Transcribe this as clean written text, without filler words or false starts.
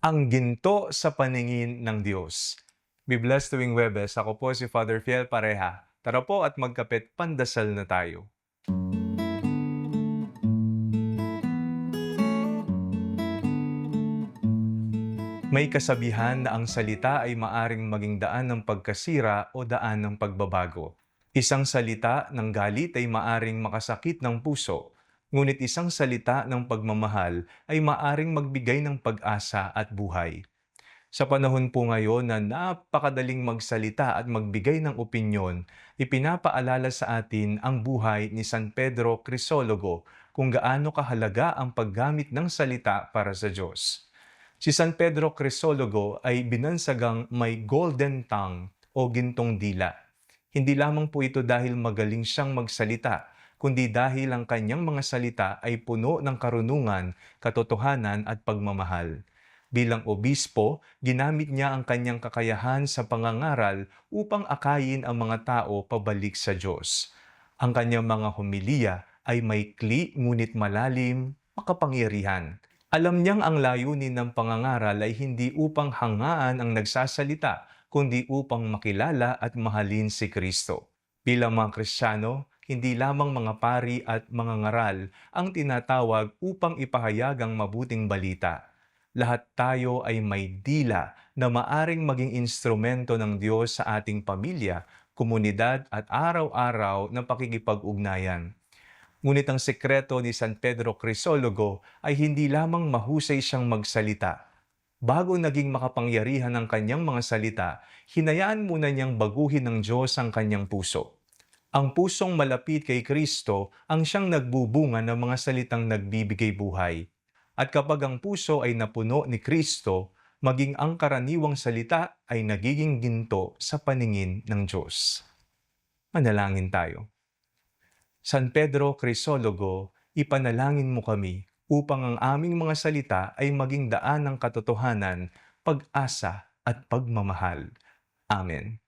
Ang ginto sa paningin ng Diyos. Biblas tuwing Webes, ako po si Father Fiel Pareha. Tara po at magkapit pandasal na tayo. May kasabihan na ang salita ay maaring maging daan ng pagkasira o daan ng pagbabago. Isang salita ng galit ay maaring makasakit ng puso, ngunit isang salita ng pagmamahal ay maaring magbigay ng pag-asa at buhay. Sa panahon po ngayon na napakadaling magsalita at magbigay ng opinyon, ipinapaalala sa atin ang buhay ni San Pedro Crisologo kung gaano kahalaga ang paggamit ng salita para sa Diyos. Si San Pedro Crisologo ay binansagang may golden tongue o gintong dila. Hindi lamang po ito dahil magaling siyang magsalita, kundi dahil ang kanyang mga salita ay puno ng karunungan, katotohanan at pagmamahal. Bilang obispo, ginamit niya ang kanyang kakayahan sa pangangaral upang akayin ang mga tao pabalik sa Diyos. Ang kanyang mga homilya ay maikli ngunit malalim, makapangyarihan. Alam niyang ang layunin ng pangangaral ay hindi upang hangaan ang nagsasalita, kundi upang makilala at mahalin si Kristo. Bilang mga Kristiyano, hindi lamang mga pari at mga ngaral ang tinatawag upang ipahayag ang mabuting balita. Lahat tayo ay may dila na maaring maging instrumento ng Diyos sa ating pamilya, komunidad at araw-araw na pakikipag-ugnayan. Ngunit ang sekreto ni San Pedro Crisologo ay hindi lamang mahusay siyang magsalita. Bago naging makapangyarihan ang kanyang mga salita, hinayaan muna niyang baguhin ng Diyos ang kanyang puso. Ang pusong malapit kay Kristo ang siyang nagbubunga ng mga salitang nagbibigay buhay. At kapag ang puso ay napuno ni Kristo, maging ang karaniwang salita ay nagiging ginto sa paningin ng Diyos. Manalangin tayo. San Pedro Crisologo, ipanalangin mo kami upang ang aming mga salita ay maging daan ng katotohanan, pag-asa at pagmamahal. Amen.